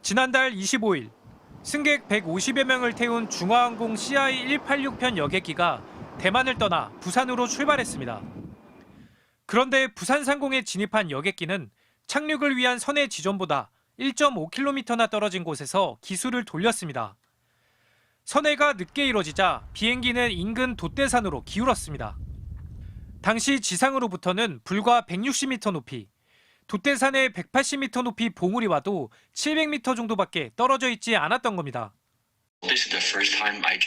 지난달 25일 승객 150여 명을 태운 중화항공 CI-186편 여객기가 대만을 떠나 부산으로 출발했습니다. 그런데 부산상공에 진입한 여객기는 착륙을 위한 선의 지점보다 1.5km나 떨어진 곳에서 기술을 돌렸습니다. 선회가 늦게 이뤄지자 비행기는 인근 돛대산으로 기울었습니다. 당시 지상으로부터는 불과 160m 높이, 돛대산의 180m 높이 봉우리 와도 700m 정도밖에 떨어져 있지 않았던 겁니다. This is the first time I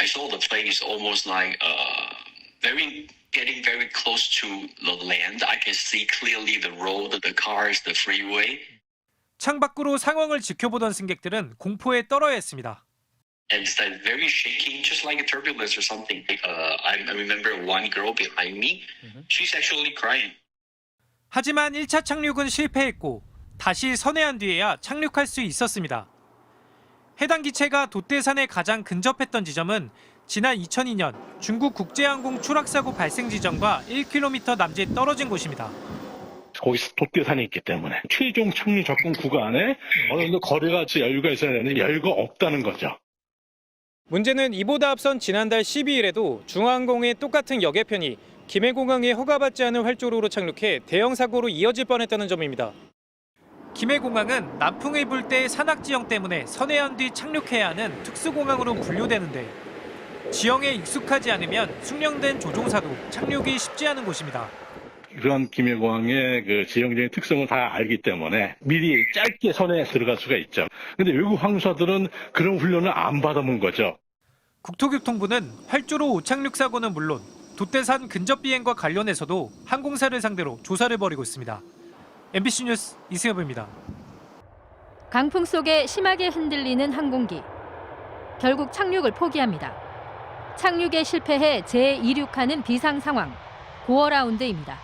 saw the plane is almost getting very close to the land. I can see clearly the road, the cars, the freeway. 창밖으로 상황을 지켜보던 승객들은 공포에 떨어했습니다. And it's very shaking, just like a turbulence or something. I remember one girl behind me. She's actually crying. 하지만 1차 착륙은 실패했고 다시 선회한 뒤에야 착륙할 수 있었습니다. 해당 기체가 돛대산에 가장 근접했던 지점은 지난 2002년 중국 국제항공 추락사고 발생 지점과 1km 남짓 떨어진 곳입니다. 거기 돛대산이 있기 때문에 최종 착륙 접근 구간에 어느 정도 거리가 여유가 있어야 되는데 여유가 없다는 거죠. 문제는 이보다 앞선 지난달 12일에도 중화항공의 똑같은 여객편이 김해공항에 허가받지 않은 활주로로 착륙해 대형 사고로 이어질 뻔했다는 점입니다. 김해공항은 남풍을 불 때 산악지형 때문에 선회한 뒤 착륙해야 하는 특수공항으로 분류되는데 지형에 익숙하지 않으면 숙련된 조종사도 착륙이 쉽지 않은 곳입니다. 그런 김해공항의 그 지형적인 특성을 다 알기 때문에 미리 짧게 선회에 들어갈 수가 있죠. 근데 외국 항공사들은 그런 훈련을 안 받아본 거죠. 국토교통부는 활주로 오착륙 사고는 물론 돛대산 근접 비행과 관련해서도 항공사를 상대로 조사를 벌이고 있습니다. MBC 뉴스 이승엽입니다. 강풍 속에 심하게 흔들리는 항공기. 결국 착륙을 포기합니다. 착륙에 실패해 재이륙하는 비상 상황. 고어라운드입니다.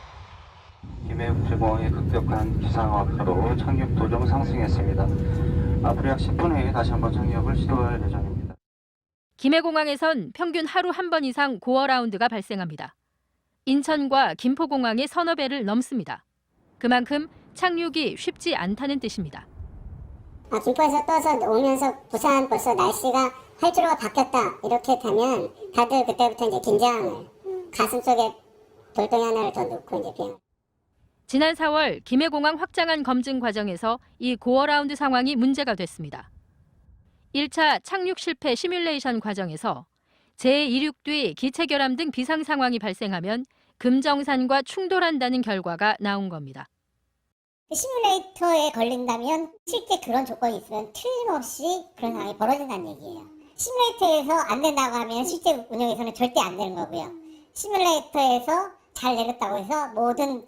김해국제공항의 급격한 기상악화로 착륙 도중 상승했습니다. 앞으로 약 10분 후에 다시 한번 착륙을 시도할 예정입니다. 김해공항에선 평균 하루 한 번 이상 고어라운드가 발생합니다. 인천과 김포공항의 서너 배를 넘습니다. 그만큼 착륙이 쉽지 않다는 뜻입니다. 김포에서 떠서 오면서 부산 벌써 날씨가 활주로가 바뀌었다 이렇게 되면 다들 그때부터 이제 긴장을 가슴 속에 돌덩이 하나를 더 넣고 이제 비행. 지난 4월 김해공항 확장안 검증 과정에서 이 고어라운드 상황이 문제가 됐습니다. 1차 착륙 실패 시뮬레이션 과정에서 재이륙 뒤 기체 결함 등 비상 상황이 발생하면 금정산과 충돌한다는 결과가 나온 겁니다. 시뮬레이터에 걸린다면 실제 그런 조건이 있으면 틀림없이 그런 상황이 벌어진다는 얘기예요. 시뮬레이터에서 안 된다고 하면 실제 운영에서는 절대 안 되는 거고요. 시뮬레이터에서 잘 내렸다고 해서 모든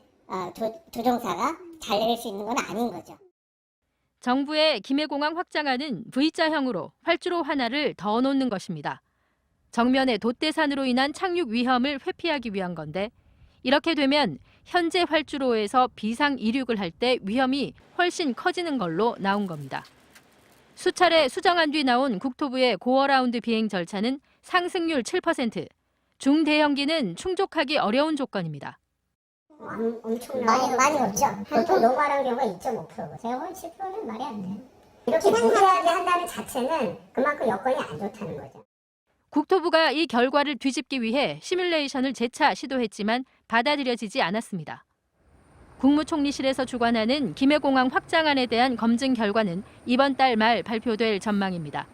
조종사가 잘 내릴 수 있는 건 아닌 거죠. 정부의 김해공항 확장안은 V자형으로 활주로 하나를 더 놓는 것입니다. 정면의 돛대산으로 인한 착륙 위험을 회피하기 위한 건데 이렇게 되면 현재 활주로에서 비상 이륙을 할 때 위험이 훨씬 커지는 걸로 나온 겁니다. 수차례 수정한 뒤 나온 국토부의 고어라운드 비행 절차는 상승률 7%, 중대형기는 충족하기 어려운 조건입니다. 엄청 많이 없죠. 보통 노멀한 경우가 2.5%고 제가 보면 7%는 말이 안 돼요. 이렇게 무리하게 한다는 자체는 그만큼 여건이 안 좋다는 거죠. 국토부가 이 결과를 뒤집기 위해 시뮬레이션을 재차 시도했지만 받아들여지지 않았습니다. 국무총리실에서 주관하는 김해공항 확장안에 대한 검증 결과는 이번 달 말 발표될 전망입니다.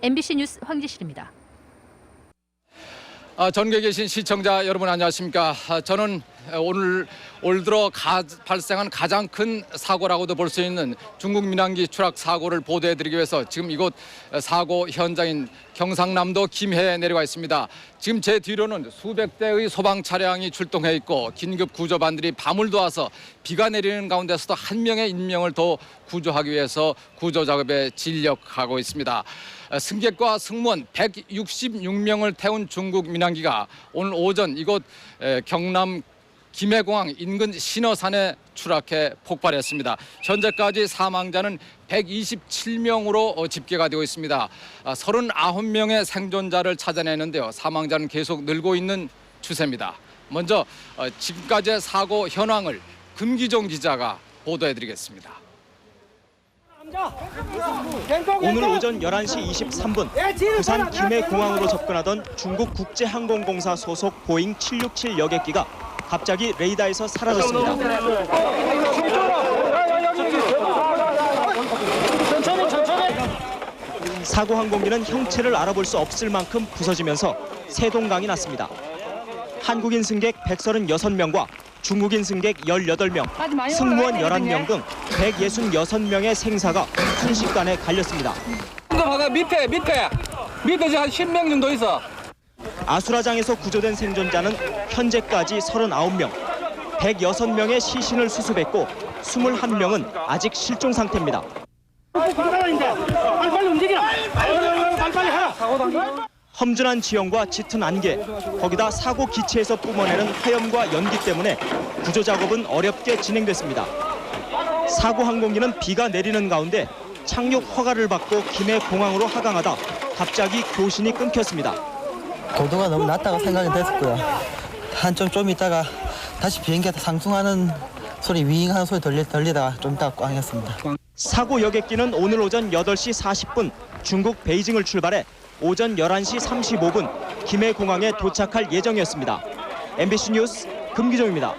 MBC 뉴스 황지실입니다. 전국에 계신 시청자 여러분 안녕하십니까. 저는 올 들어 발생한 가장 큰 사고라고도 볼 수 있는 중국 민항기 추락 사고를 보도해드리기 위해서 지금 이곳 사고 현장인 경상남도 김해에 내려와 있습니다. 지금 제 뒤로는 수백 대의 소방 차량이 출동해 있고 긴급 구조반들이 밤을 도와서 비가 내리는 가운데서도 한 명의 인명을 더 구조하기 위해서 구조 작업에 진력하고 있습니다. 승객과 승무원 166명을 태운 중국 민항기가 오늘 오전 이곳 경남 김해공항 인근 신어산에 추락해 폭발했습니다. 현재까지 사망자는 127명으로 집계가 되고 있습니다. 39명의 생존자를 찾아내는데요. 사망자는 계속 늘고 있는 추세입니다. 먼저 지금까지의 사고 현황을 금기종 기자가 보도해드리겠습니다. 오늘 오전 11시 23분 부산 김해공항으로 접근하던 중국 국제항공공사 소속 보잉 767 여객기가 갑자기 레이더에서 사라졌습니다. 사고 항공기는 형체를 알아볼 수 없을 만큼 부서지면서 세동강이 났습니다. 한국인 승객 136명과 중국인 승객 18명, 승무원 11명 등 166명의 생사가 순식간에 갈렸습니다. 밑에 이제 한 10명 정도 있어. 아수라장에서 구조된 생존자는 현재까지 39명, 106명의 시신을 수습했고 21명은 아직 실종 상태입니다. 험준한 지형과 짙은 안개, 거기다 사고 기체에서 뿜어내는 화염과 연기 때문에 구조 작업은 어렵게 진행됐습니다. 사고 항공기는 비가 내리는 가운데 착륙 허가를 받고 김해공항으로 하강하다 갑자기 교신이 끊겼습니다. 고도가 너무 낮다고 생각이 됐었고요. 좀 있다가 다시 비행기가 상승하는 소리, 윙하는 소리 들리다가 좀 있다가 꽝했습니다. 사고 여객기는 오늘 오전 8시 40분 중국 베이징을 출발해 오전 11시 35분 김해공항에 도착할 예정이었습니다. MBC 뉴스 금기종입니다.